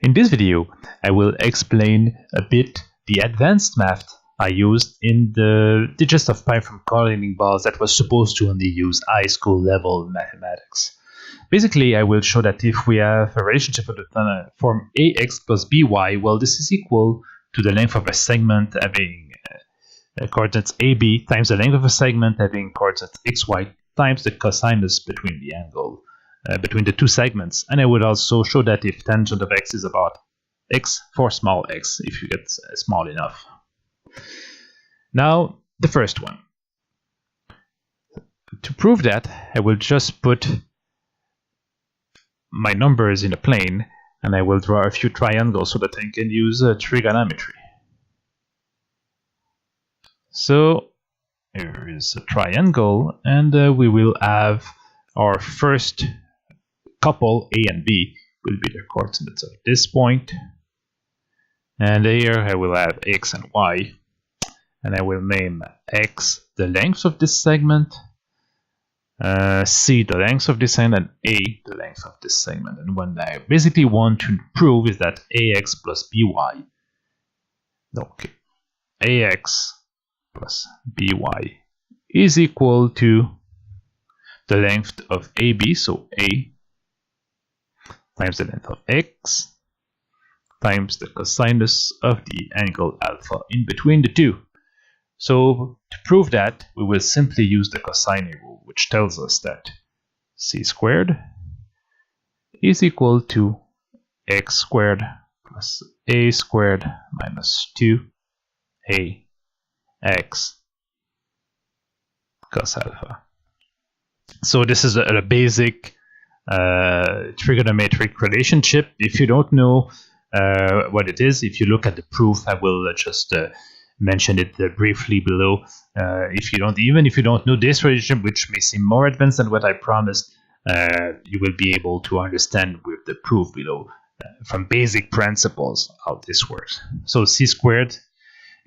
In this video, I will explain a bit the advanced math I used in the Digest Pi from correlating balls that was supposed to only use high school level mathematics. Basically, I will show that if we have a relationship of the form ax plus by, well, this is equal to the length of a segment having coordinates ab times the length of a segment having coordinates xy times the cosinus between the angle between the two segments. And I would also show that if tangent of x is about x for small x, if you get small enough. Now, the first one. To prove that, I will just put my numbers in a plane, and I will draw a few triangles so that I can use trigonometry. So here is a triangle, and we will have our first couple, A and B, will be the coordinates of this point. And here I will have x and y, and I will name x the length of this segment, C the length of this segment, and A the length of this segment. And what I basically want to prove is that ax plus by, okay, ax plus by is equal to the length of AB, so A times the length of x times the cosinus of the angle alpha in between the two. So to prove that, we will simply use the cosine rule, which tells us that c squared is equal to x squared plus a squared minus 2ax cos alpha. So this is a basic trigonometric relationship. If you don't know what it is, if you look at the proof, I will just mention it briefly below. If you don't know this relationship, which may seem more advanced than what I promised, you will be able to understand with the proof below from basic principles how this works. So c squared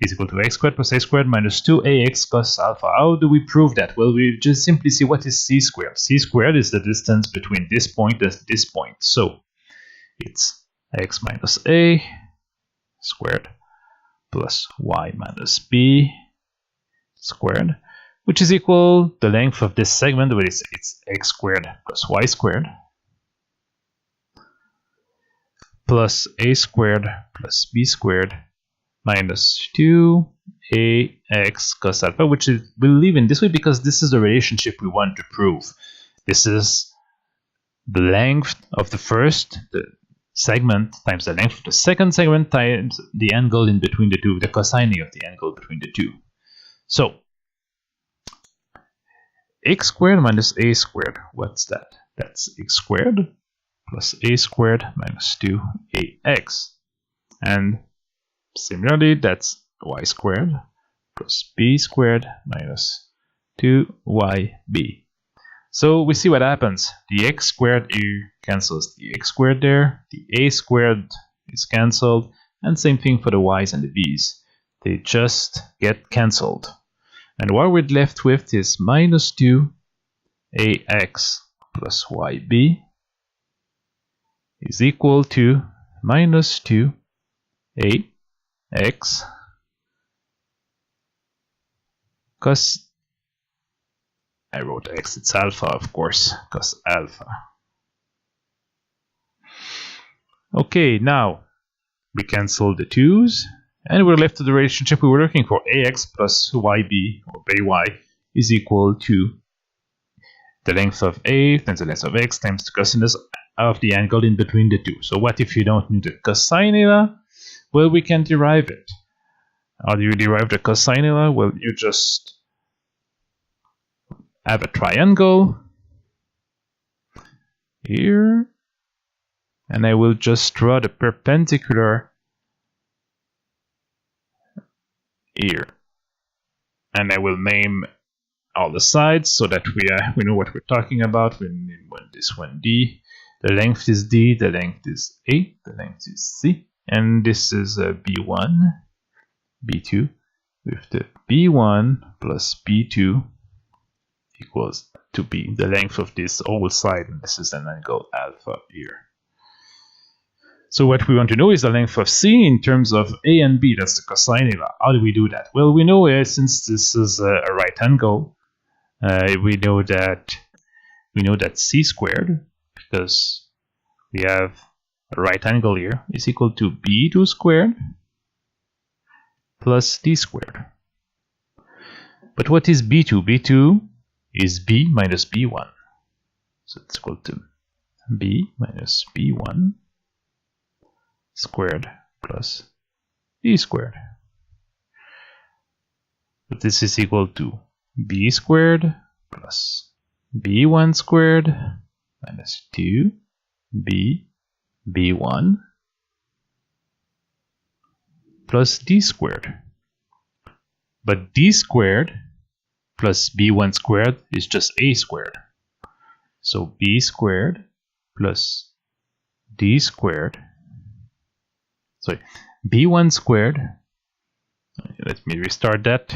is equal to x squared plus a squared minus 2ax cos alpha. How do we prove that? Well, we just simply see what is c squared. C squared is the distance between this point and this point. So it's x minus a squared plus y minus b squared, which is equal to the length of this segment, where it's x squared plus y squared plus a squared plus b squared minus 2ax cos alpha, which is, we'll leave in this way because this is the relationship we want to prove. This is the length of the first segment times the length of the second segment times the angle in between the two, the cosine of the angle between the two. So x squared minus a squared, what's that? That's x squared plus a squared minus 2ax. And similarly, that's y squared plus b squared minus 2yb. So we see what happens. The x squared here cancels the x squared there, the a squared is cancelled, and same thing for the y's and the b's. They just get cancelled. And what we're left with is minus 2ax plus yb is equal to minus 2ax cos, I wrote x, it's alpha, of course, cos alpha. Okay, now we cancel the 2's, and we're left to the relationship we were looking for. Ax plus yb, or by, is equal to the length of a times the length of x times the cosinus of the angle in between the two. So what if you don't know the cosine? Well, we can derive it. How do you derive the cosine? Well, you just have a triangle here, and I will just draw the perpendicular here, and I will name all the sides so that we know what we're talking about. We name this one D, the length is D, the length is A, the length is C, and this is B1, B2, with the B1 plus B2 equals to B, the length of this whole side, and this is an angle alpha here. So what we want to know is the length of C in terms of A and B. That's the cosine law. How do we do that? Well, we know since this is a right angle, we know that C squared, because we have a right angle here, is equal to B2 squared plus D squared. But what is B2? B2 is B minus B1. So it's equal to B minus B1 squared plus D squared. But this is equal to B squared plus B1 squared minus 2B B1 plus D squared. But D squared plus B1 squared is just A squared. So B squared plus D squared, sorry, B1 squared, let me restart that,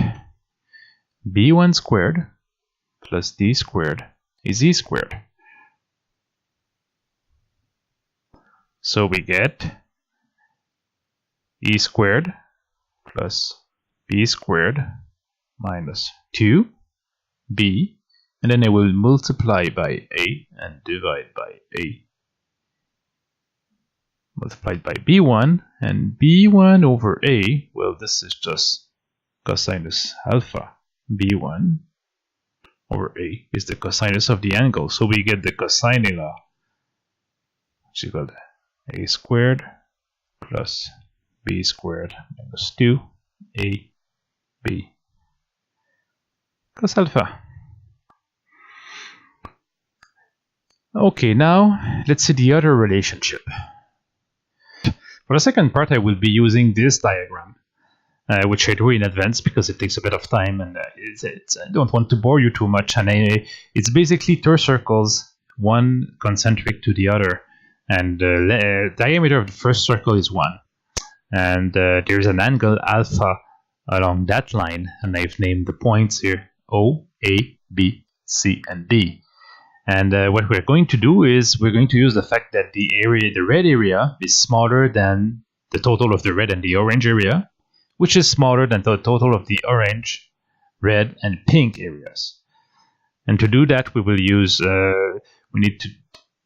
B1 squared plus D squared is E squared. So we get E squared plus B squared minus 2B, and then I will multiply by A and divide by A. Multiplied by B1, and B1 over A, well, this is just cosinus alpha. B1 over A is the cosinus of the angle, so we get the cosine law, which is equal to A squared plus B squared minus 2AB cos alpha. Okay, now let's see the other relationship. For the second part, I will be using this diagram, which I drew in advance because it takes a bit of time, and I don't want to bore you too much. And it's basically two circles, one concentric to the other, and the diameter of the first circle is 1. And there's an angle alpha along that line, and I've named the points here O, A, B, C, and D. And what we're going to do is we're going to use the fact that the red area is smaller than the total of the red and the orange area, which is smaller than the total of the orange, red, and pink areas. And to do that, we will use, we need to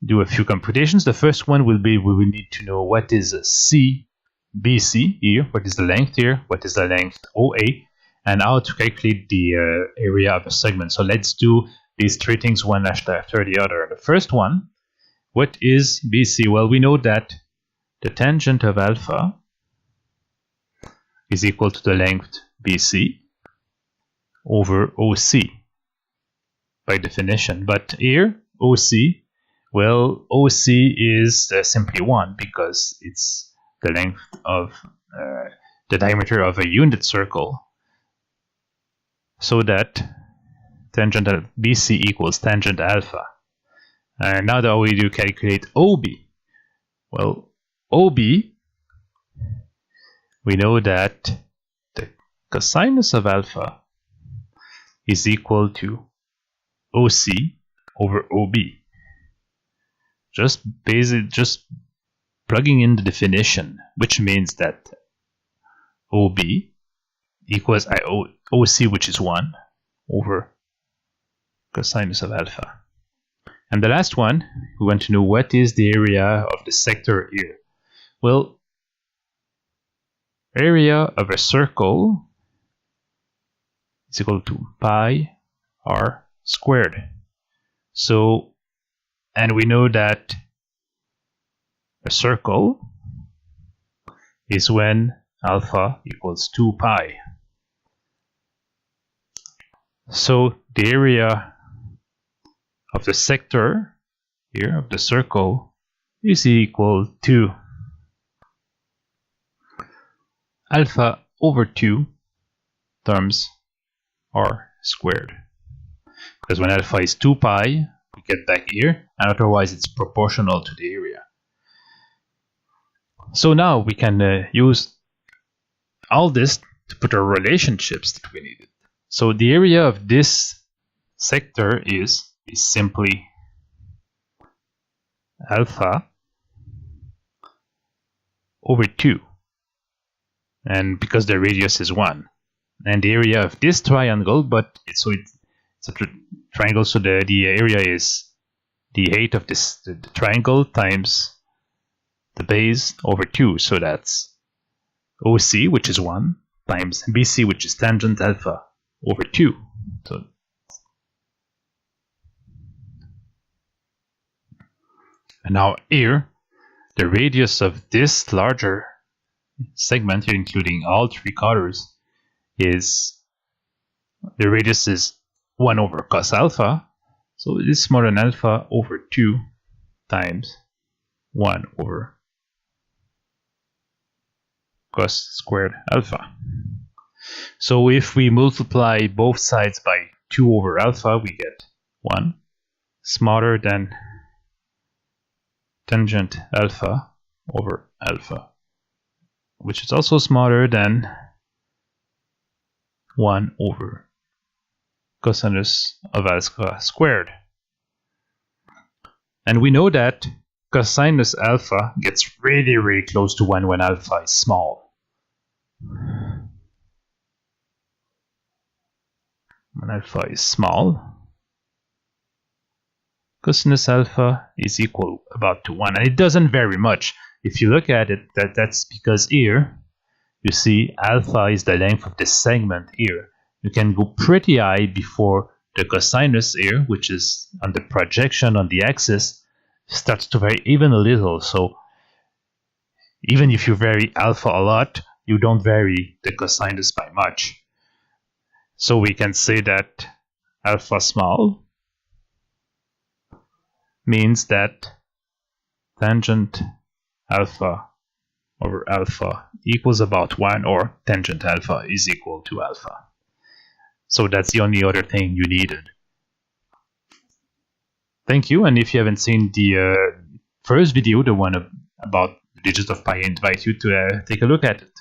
do a few computations. The first one will be, we will need to know what is CBC here, what is the length here, what is the length OA, and how to calculate the area of a segment. So let's do these three things one after the other. The first one, what is BC? Well, we know that the tangent of alpha is equal to the length BC over OC by definition. But here, OC, well, OC is simply 1 because it's the length of the diameter of a unit circle. So that tangent of BC equals tangent alpha. Now that we do calculate OB. Well, OB, we know that the cosinus of alpha is equal to OC over OB. Just plugging in the definition, which means that OB equals OC, which is 1, over cosinus of alpha. And the last one, we want to know what is the area of the sector here. Well, area of a circle is equal to pi r squared. So, and we know that a circle is when alpha equals 2 pi. So the area of the sector here of the circle is equal to alpha over 2 times r squared. Because when alpha is 2 pi, we get back here, and otherwise it's proportional to the area. So now we can use all this to put our relationships that we needed. So the area of this sector is simply alpha over 2. And because the radius is 1. And the area of this triangle, but it's a triangle, so the area is the height of the triangle times the base over 2. So that's OC, which is 1, times BC, which is tangent alpha, over 2. So and now here, the radius of this larger segment here, including all 3 colors, is the radius is 1 over cos alpha. So it is smaller than alpha over 2 times 1 over cos squared alpha. So if we multiply both sides by 2 over alpha, we get 1 smaller than tangent alpha over alpha, which is also smaller than 1 over cosinus of alpha squared. And we know that cosinus alpha gets really, really close to 1 when alpha is small. When alpha is small, cosinus alpha is equal about to 1, and it doesn't vary much. If you look at it, that's because here you see alpha is the length of this segment here. You can go pretty high before the cosinus here, which is on the projection on the axis, starts to vary even a little. So even if you vary alpha a lot, you don't vary the cosinus by much. So we can say that alpha small means that tangent alpha over alpha equals about 1, or tangent alpha is equal to alpha. So that's the only other thing you needed. Thank you, and if you haven't seen the first video, the one about the digits of pi, I invite you to take a look at it.